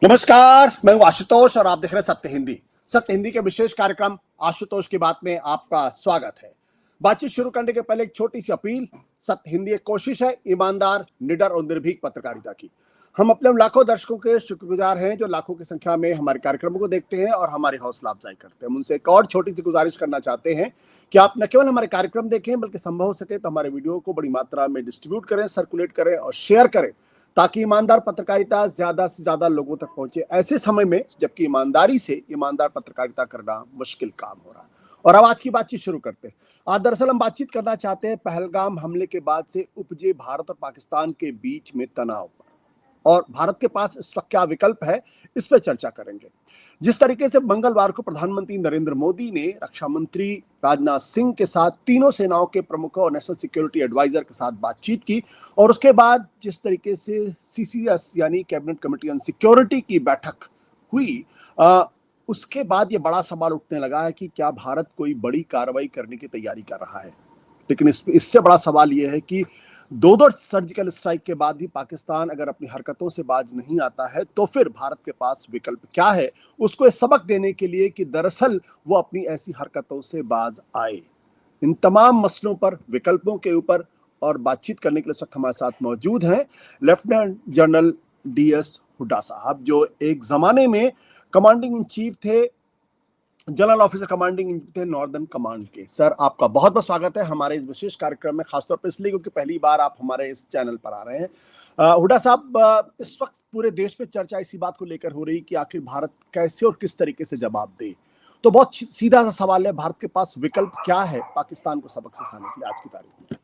नमस्कार, मैं हूं आशुतोष और आप देख रहे हैं सत्य हिंदी। सत्य हिंदी के विशेष कार्यक्रम आशुतोष की बात में आपका स्वागत है। बातचीत शुरू करने के पहले एक छोटी सी अपील। सत्य हिंदी एक कोशिश है ईमानदार, निडर और निर्भीक पत्रकारिता की। हम अपने उन लाखों दर्शकों के शुक्रगुजार हैं जो लाखों की संख्या में हमारे कार्यक्रमों को देखते हैं और हमारी हौसला अफजाई करते हैं। हम उनसे एक और छोटी सी गुजारिश करना चाहते हैं कि आप न केवल हमारे कार्यक्रम देखें बल्कि संभव हो सके तो हमारे वीडियो को बड़ी मात्रा में डिस्ट्रीब्यूट करें, सर्कुलेट करें और शेयर करें, ताकि ईमानदार पत्रकारिता ज्यादा से ज्यादा लोगों तक पहुंचे ऐसे समय में जबकि ईमानदारी से ईमानदार पत्रकारिता करना मुश्किल काम हो रहा। और अब आज की बातचीत शुरू करते हैं। आज दरअसल हम बातचीत करना चाहते हैं पहलगाम हमले के बाद से उपजे भारत और पाकिस्तान के बीच में तनाव पर, और भारत के पास इस वक्त क्या विकल्प है, इस पर चर्चा करेंगे। जिस तरीके से मंगलवार को प्रधानमंत्री नरेंद्र मोदी ने रक्षा मंत्री राजनाथ सिंह के साथ तीनों सेनाओं के प्रमुखों और नेशनल सिक्योरिटी एडवाइजर के साथ बातचीत की, और उसके बाद जिस तरीके से सीसीएस यानी कैबिनेट कमेटी ऑन सिक्योरिटी की बैठक हुई, उसके बाद ये बड़ा सवाल उठने लगा है कि क्या भारत कोई बड़ी कार्रवाई करने की तैयारी कर रहा है। लेकिन इससे बड़ा सवाल यह है कि दो सर्जिकल स्ट्राइक के बाद भी पाकिस्तान अगर अपनी हरकतों से बाज नहीं आता है तो फिर भारत के पास विकल्प क्या है उसको सबक देने के लिए कि दरअसल वो अपनी ऐसी हरकतों से बाज आए। इन तमाम मसलों पर, विकल्पों के ऊपर और बातचीत करने के लिए इस वक्त हमारे साथ मौजूद हैं लेफ्टिनेंट जनरल DS हुड्डा साहब, जो एक जमाने में कमांडिंग इन चीफ थे, जनरल ऑफिसर कमांडिंग इन थे नॉर्दर्न कमांड के। सर, आपका बहुत बहुत स्वागत है हमारे इस विशेष कार्यक्रम में, खासतौर पर इसलिए क्योंकि पहली बार आप हमारे इस चैनल पर आ रहे हैं। हुड्डा साहब, इस वक्त पूरे देश में चर्चा इसी बात को लेकर हो रही कि आखिर भारत कैसे और किस तरीके से जवाब दे। तो बहुत सीधा सा सवाल है, भारत के पास विकल्प क्या है पाकिस्तान को सबक सिखाने के लिए आज की तारीख में?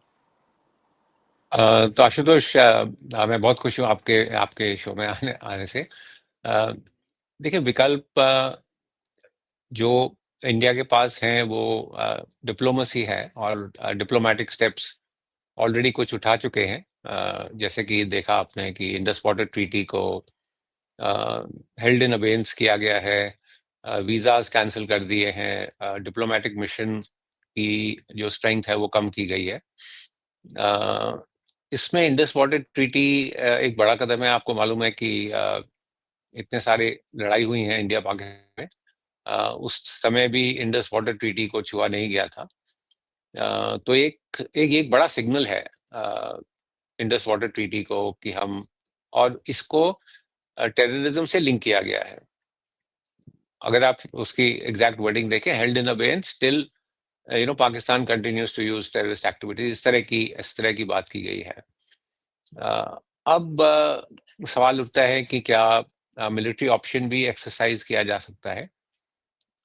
तो आशुतोष, मैं बहुत खुश हूँ आपके आपके शो में आने से। देखिए, विकल्प जो इंडिया के पास हैं वो डिप्लोमेसी है, और डिप्लोमेटिक स्टेप्स ऑलरेडी कुछ उठा चुके हैं। जैसे कि देखा आपने कि इंडस वाटर ट्रीटी को हेल्ड इन अबेंस किया गया है, वीज़ाज कैंसिल कर दिए हैं, डिप्लोमेटिक मिशन की जो स्ट्रेंथ है वो कम की गई है। इसमें इंडस वाटर ट्रीटी एक बड़ा कदम है। आपको मालूम है कि इतने सारे लड़ाई हुई हैं इंडिया पाकिस्तान में, उस समय भी इंडस वाटर ट्रीटी को छुआ नहीं गया था। तो एक बड़ा सिग्नल है इंडस वाटर ट्रीटी को कि हम, और इसको टेररिज्म से लिंक किया गया है। अगर आप उसकी एग्जैक्ट वर्डिंग देखें, held in abeyance still Pakistan continues to use terrorist activities, इस तरह की बात की गई है। अब सवाल उठता है कि क्या मिलिट्री ऑप्शन भी एक्सरसाइज किया जा सकता है।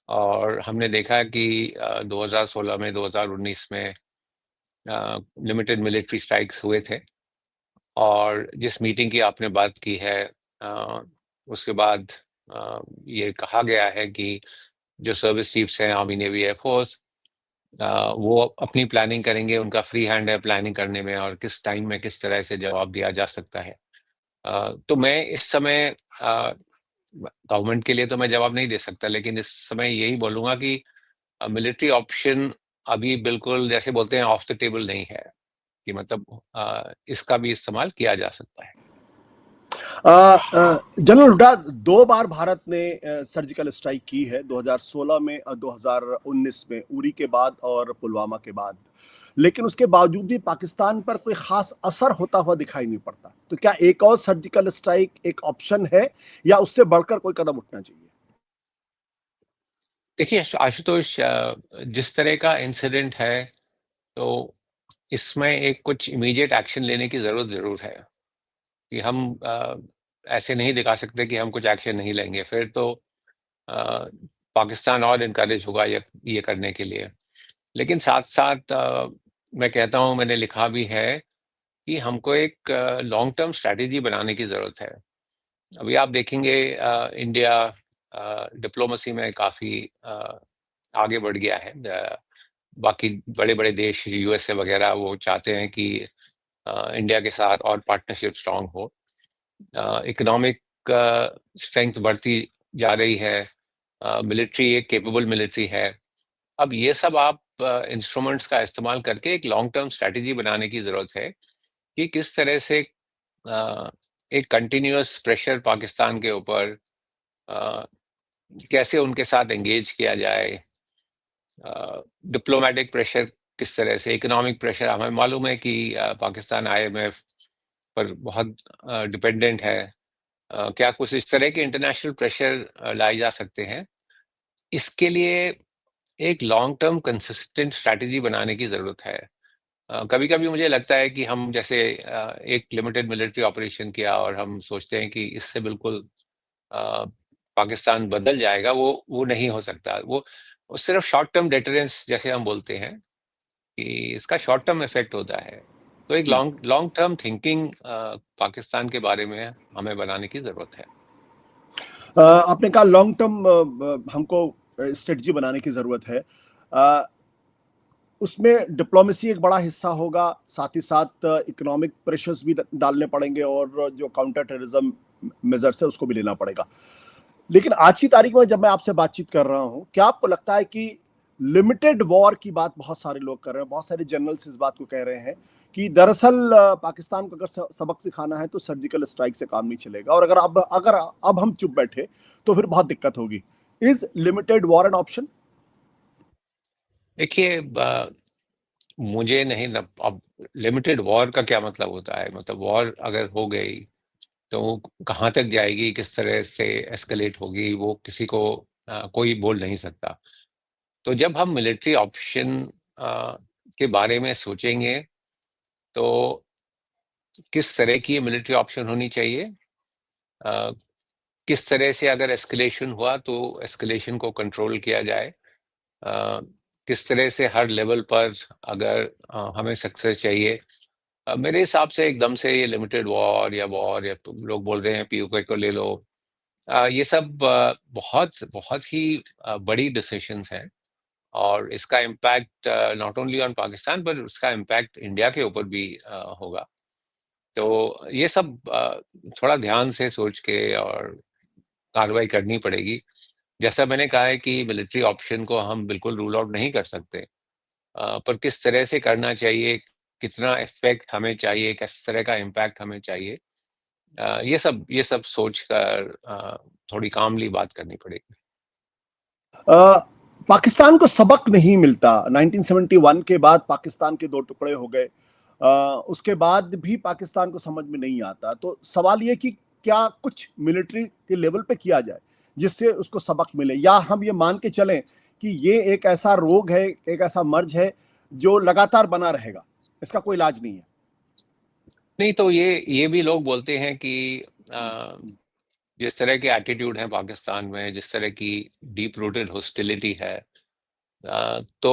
और हमने देखा है कि 2016 में, 2019 में लिमिटेड मिलिट्री स्ट्राइक्स हुए थे, और जिस मीटिंग की आपने बात की है, उसके बाद ये कहा गया है कि जो सर्विस चीफ्स हैं, आर्मी, नेवी, एयरफोर्स, वो अपनी प्लानिंग करेंगे। उनका फ्री हैंड है प्लानिंग करने में, और किस टाइम में किस तरह से जवाब दिया जा सकता है। तो मैं इस समय गवर्नमेंट के लिए तो मैं जवाब नहीं दे सकता, लेकिन इस समय यही बोलूँगा कि मिलिट्री ऑप्शन अभी बिल्कुल, जैसे बोलते हैं, ऑफ द टेबल नहीं है, कि मतलब इसका भी इस्तेमाल किया जा सकता है। जनरल हुड्डा, दो बार भारत ने सर्जिकल स्ट्राइक की है, 2016 में और 2019 में, उरी के बाद और पुलवामा के बाद। लेकिन उसके बावजूद भी पाकिस्तान पर कोई खास असर होता हुआ दिखाई नहीं पड़ता। तो क्या एक और सर्जिकल स्ट्राइक एक ऑप्शन है या उससे बढ़कर कोई कदम उठना चाहिए? देखिए आशुतोष, जिस तरह का इंसिडेंट है, तो इसमें एक कुछ इमीडिएट एक्शन लेने की जरूर है कि हम ऐसे नहीं दिखा सकते कि हम कुछ एक्शन नहीं लेंगे, फिर तो पाकिस्तान और इनकरेज होगा ये करने के लिए। लेकिन साथ साथ मैं कहता हूँ, मैंने लिखा भी है कि हमको एक लॉन्ग टर्म स्ट्रैटेजी बनाने की ज़रूरत है। अभी आप देखेंगे इंडिया डिप्लोमेसी में काफ़ी आगे बढ़ गया है। बाकी बड़े बड़े देश, यूएसए वगैरह, वो चाहते हैं कि इंडिया के साथ और पार्टनरशिप स्ट्रांग हो। इकोनॉमिक स्ट्रेंथ बढ़ती जा रही है, मिलिट्री एक केपेबल मिलिट्री है। अब ये सब आप इंस्ट्रूमेंट्स का इस्तेमाल करके एक लॉन्ग टर्म स्ट्रैटेजी बनाने की ज़रूरत है कि किस तरह से एक कंटिन्यूअस प्रेशर पाकिस्तान के ऊपर कैसे उनके साथ एंगेज किया जाए, डिप्लोमेटिक प्रेशर किस तरह से, इकोनॉमिक प्रेशर। हमें मालूम है कि पाकिस्तान आईएमएफ पर बहुत डिपेंडेंट है। क्या कुछ इस तरह के इंटरनेशनल प्रेशर लाए जा सकते हैं? इसके लिए एक लॉन्ग टर्म कंसिस्टेंट स्ट्रैटेजी बनाने की ज़रूरत है। कभी-कभी मुझे लगता है कि हम जैसे एक लिमिटेड मिलिट्री ऑपरेशन किया और हम सोचते हैं कि इससे बिल्कुल अ, पाकिस्तान बदल जाएगा, वो नहीं हो सकता। वो सिर्फ शॉर्ट टर्म डेटरेंस जैसे हम बोलते हैं कि इसका शॉर्ट टर्म इफेक्ट होता है। तो एक long long term thinking Pakistan के बारे में हमें बनाने की ज़रूरत है। आपने कहा लॉन्ग टर्म हमको स्ट्रेटजी बनाने की जरूरत है। अ, उसमें डिप्लोमेसी एक बड़ा हिस्सा होगा, साथ ही साथ इकोनॉमिक प्रेशर्स भी डालने पड़ेंगे और जो काउंटर टेररिज्म मेजर्स है उसको भी लेना पड़ेगा। लेकिन आज की तारीख में जब मैं आपसे बातचीत कर रहा हूं, क्या आपको लगता है कि लिमिटेड वॉर की बात बहुत सारे लोग कर रहे हैं, बहुत सारे जनरल्स इस बात को कह रहे हैं कि दरअसल पाकिस्तान को अगर सबक सिखाना है तो सर्जिकल स्ट्राइक से काम नहीं चलेगा, और अगर अब हम चुप बैठे तो फिर बहुत दिक्कत होगी। Is limited war an option? देखिए, मुझे नहीं न अब लिमिटेड वॉर का क्या मतलब होता है? मतलब वॉर अगर हो गई तो वो कहाँ तक जाएगी, किस तरह से एस्केलेट होगी, वो किसी को कोई बोल नहीं सकता। तो जब हम मिलिट्री ऑप्शन के बारे में सोचेंगे, तो किस तरह की मिलिट्री ऑप्शन होनी चाहिए? अ, किस तरह से अगर एस्केलेशन हुआ तो एस्केलेशन को कंट्रोल किया जाए? अ, किस तरह से हर लेवल पर अगर हमें सक्सेस चाहिए, मेरे हिसाब से एकदम से ये लिमिटेड वॉर या तो लोग बोल रहे हैं पीओके को ले लो, ये सब बहुत बहुत ही बड़ी डिसीजंस हैं और इसका impact not only on Pakistan पर उसका इम्पैक्ट इंडिया के ऊपर भी होगा। तो ये सब थोड़ा ध्यान से सोच के और कार्रवाई करनी पड़ेगी। जैसा मैंने कहा है कि मिलिट्री ऑप्शन को हम बिल्कुल रूल आउट नहीं कर सकते, पर किस तरह से करना चाहिए, कितना इफेक्ट हमें चाहिए, किस तरह का इम्पैक्ट हमें चाहिए, ये सब सोच कर थोड़ी कामली बात करनी पड़ेगी। पाकिस्तान को सबक नहीं मिलता। 1971 के बाद पाकिस्तान के दो टुकड़े हो गए। उसके बाद भी पाकिस्तान को समझ में नहीं आता। तो सवाल ये कि क्या कुछ मिलिट्री के लेवल पे किया जाए जिससे उसको सबक मिले, या हम ये मान के चलें कि ये एक ऐसा रोग है, एक ऐसा मर्ज है जो लगातार बना रहेगा, इसका कोई इलाज नहीं है? नहीं, तो ये भी लोग बोलते हैं कि अ, जिस तरह के एटीट्यूड है पाकिस्तान में, जिस तरह की डीप रूटेड हॉस्टिलिटी है, तो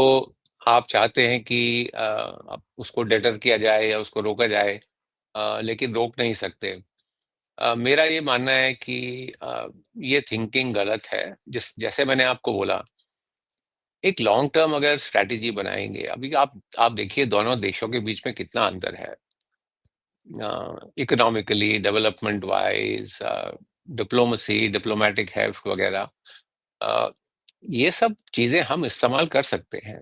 आप चाहते हैं कि उसको डेटर किया जाए या उसको रोका जाए, लेकिन रोक नहीं सकते। मेरा ये मानना है कि ये थिंकिंग गलत है। जैसे मैंने आपको बोला, एक लॉन्ग टर्म अगर स्ट्रैटेजी बनाएंगे, अभी आप देखिए दोनों देशों के बीच में कितना अंतर है, economically, development wise, diplomacy, diplomatic help वगैरह। अ, ये सब चीजें हम इस्तेमाल कर सकते हैं,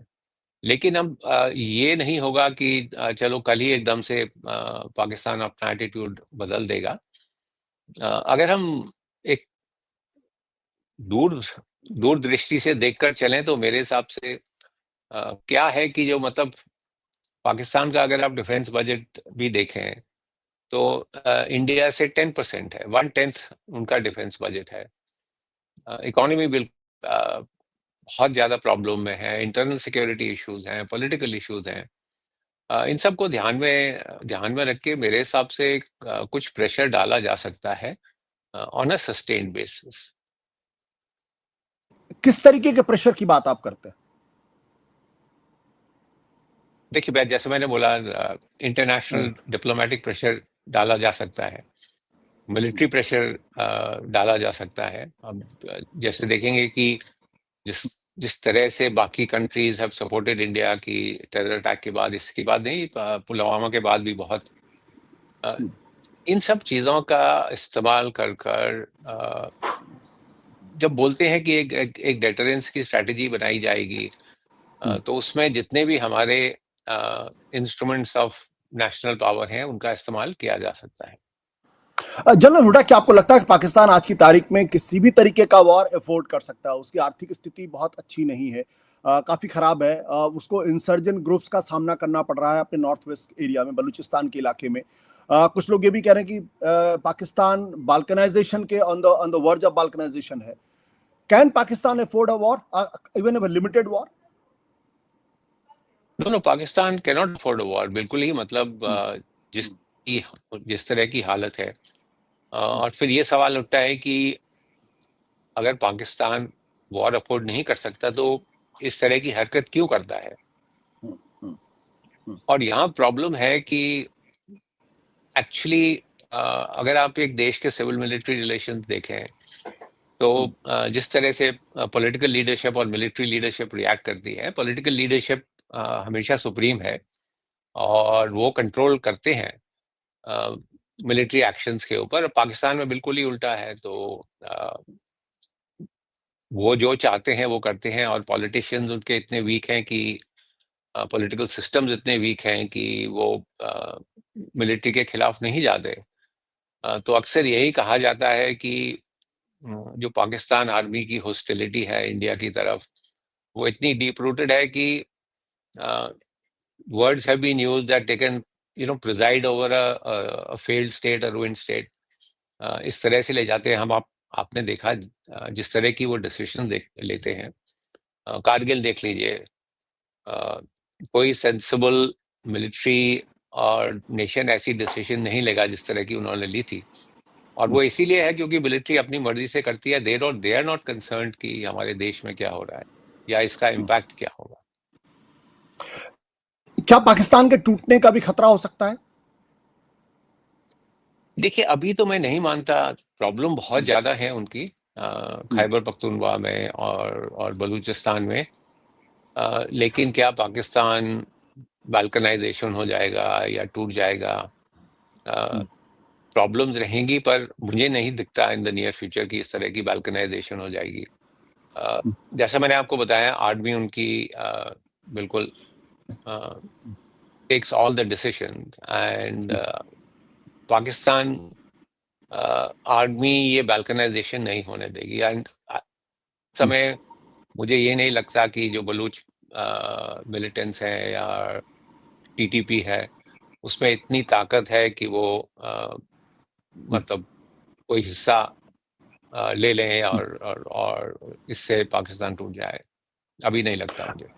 लेकिन अब ये नहीं होगा कि चलो कल ही एकदम से पाकिस्तान अपना एटीट्यूड बदल देगा। अगर हम एक दूर दूरदृष्टि से देखकर चलें तो मेरे हिसाब से क्या है कि जो मतलब पाकिस्तान का अगर आप डिफेंस बजट भी देखें तो इंडिया से 10% है, 1/10 उनका डिफेंस बजट है। इकोनॉमी बहुत ज्यादा प्रॉब्लम में है, इंटरनल सिक्योरिटी इश्यूज हैं, पॉलिटिकल इश्यूज हैं। इन सब को ध्यान में रख के मेरे हिसाब से कुछ प्रेशर डाला जा सकता है ऑन अ सस्टेन्ड बेसिस। किस तरीके के प्रेशर की बात आप करते हैं? देखिए, जैसे मैंने बोला, इंटरनेशनल डिप्लोमेटिक प्रेशर डाला जा सकता है, मिलिट्री प्रेशर डाला जा सकता है। अब जैसे देखेंगे कि जिस जिस तरह से बाकी कंट्रीज हैव सपोर्टेड इंडिया की टेरर अटैक के बाद, इसके बाद नहीं, पुलवामा के बाद भी बहुत, अ, इन सब चीजों का इस्तेमाल कर कर जब बोलते हैं कि एक डेटरेंस की स्ट्रैटेजी बनाई जाएगी, तो उसमें जितने भी हमारे इंस्ट्रूमेंट्स ऑफ नेशनल पावर हैं उनका इस्तेमाल किया जा सकता है। जनरल हुड्डा, क्या आपको लगता है कि पाकिस्तान आज की तारीख में किसी भी तरीके का वॉर अफोर्ड कर सकता है? उसकी आर्थिक स्थिति बहुत अच्छी नहीं है, काफी खराब है। उसको इंसर्जेंट ग्रुप्स का सामना करना पड़ रहा है अपने नॉर्थ वेस्ट एरिया में, बलूचिस्तान के इलाके में। कुछ लोग ये भी कह रहे हैं कि पाकिस्तान बाल्कनाइजेशन के on the verge of balkanisation है। Can Pakistan afford a war, even a limited war? No no, Pakistan can not afford a war, बिल्कुल ही। मतलब जिस जिस तरह की हालत है, और फिर ये सवाल उठता है कि अगर पाकिस्तान वॉर अफोर्ड नहीं कर सकता तो इस तरह की हरकत क्यों करता है? और यहाँ प्रॉब्लम है कि एक्चुअली अगर आप एक देश के सिविल मिलिट्री रिलेशंस देखें तो जिस तरह से पॉलिटिकल लीडरशिप और मिलिट्री लीडरशिप रिएक्ट करती है, पॉलिटिकल लीडरशिप हमेशा सुप्रीम है और वो कंट्रोल करते हैं मिलिट्री एक्शंस के ऊपर। पाकिस्तान में बिल्कुल ही उल्टा है। तो वो जो चाहते हैं वो करते हैं, और पॉलिटिशियंस उनके इतने वीक हैं कि पॉलिटिकल सिस्टम्स इतने वीक हैं कि वो मिलिट्री के खिलाफ नहीं जाते। तो अक्सर यही कहा जाता है कि जो पाकिस्तान आर्मी की हॉस्टिलिटी है इंडिया की तरफ, वो इतनी डीप रूटेड है कि words have been used that they can preside over a failed state, a ruined state. इस तरह से ले जाते हैं हम। आपने देखा जिस तरह की वो डिसीजन लेते हैं। कारगिल देख लीजिए, कोई सेंसिबल मिलिट्री और नेशन ऐसी डिसीजन नहीं लेगा जिस तरह की उन्होंने ली थी। और वो इसीलिए है क्योंकि मिलिट्री अपनी मर्जी से करती है। दे आर नॉट कंसर्न्ड कि हमारे देश में क्या हो रहा है या इसका इम्पैक्ट क्या होगा। क्या पाकिस्तान के टूटने का भी खतरा हो सकता है? देखिए, अभी तो मैं नहीं मानता। प्रॉब्लम बहुत ज्यादा है उनकी खैबर पख्तूनख्वा में और बलूचिस्तान में। लेकिन क्या पाकिस्तान बाल्कनाइजेशन हो जाएगा या टूट जाएगा? प्रॉब्लम्स रहेंगी, पर मुझे नहीं दिखता इन द नियर फ्यूचर की इस तरह की बाल्कनाइजेशन हो जाएगी। जैसा मैंने आपको बताया, आर्मी उनकी बिल्कुल takes all the decision, and Pakistan army ये बाल्कनाइजेशन नहीं होने देगी। एंड समय मुझे ये नहीं लगता कि जो बलूच मिलिटेंट्स हैं या टीटीपी है, उसमें इतनी ताकत है कि वो मतलब कोई हिस्सा ले लें और इससे पाकिस्तान टूट जाए। अभी नहीं लगता मुझे।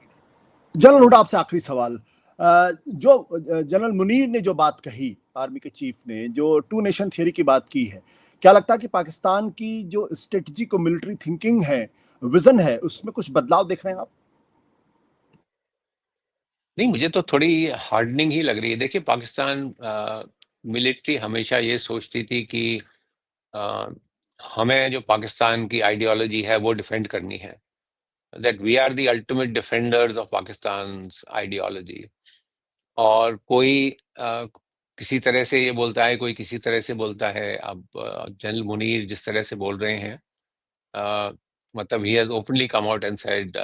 जनरल हुड्डा, आपसे आखिरी सवाल। जो जनरल मुनीर ने जो बात कही, आर्मी के चीफ ने जो टू नेशन थियरी की बात की है, क्या लगता है कि पाकिस्तान की जो स्ट्रेटजिक और मिलिट्री थिंकिंग है, विजन है, उसमें कुछ बदलाव देख रहे हैं आप? नहीं, मुझे तो थोड़ी हार्डनिंग ही लग रही है। देखिए, पाकिस्तान मिलिट्री हमेशा ये सोचती थी कि हमें जो पाकिस्तान की आइडियोलॉजी है वो डिफेंड करनी है, that we are the ultimate defenders of Pakistan ideology. और कोई किसी तरह से ये बोलता है, कोई किसी तरह से बोलता है। अब जनरल मुनीर जिस तरह से बोल रहे हैं, मतलब ही has openly come out and said,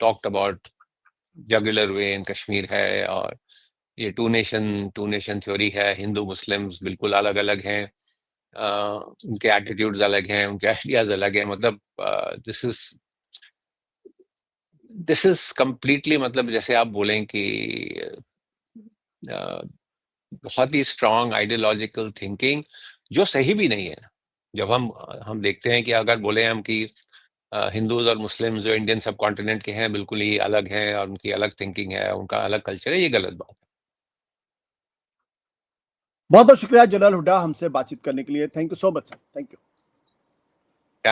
talked about jugular vein in Kashmir है, और ये टू नेशन थ्योरी है। हिंदू मुस्लिम्स बिल्कुल अलग अलग हैं, उनके एटीट्यूड्स अलग हैं, उनके आइडियाज अलग हैं। मतलब दिस इज कंप्लीटली, मतलब जैसे आप बोलें कि बहुत ही स्ट्रॉन्ग आइडियोलॉजिकल थिंकिंग, जो सही भी नहीं है। जब हम देखते हैं कि अगर बोले हम कि हिंदूज और मुस्लिम्स जो इंडियन सब कॉन्टिनेंट के हैं बिल्कुल ही अलग हैं और उनकी अलग थिंकिंग है, उनका अलग कल्चर है, ये गलत बात है। बहुत बहुत शुक्रिया जनरल हुड्डा हमसे बातचीत करने के लिए। Thank you so much sir. Thank you.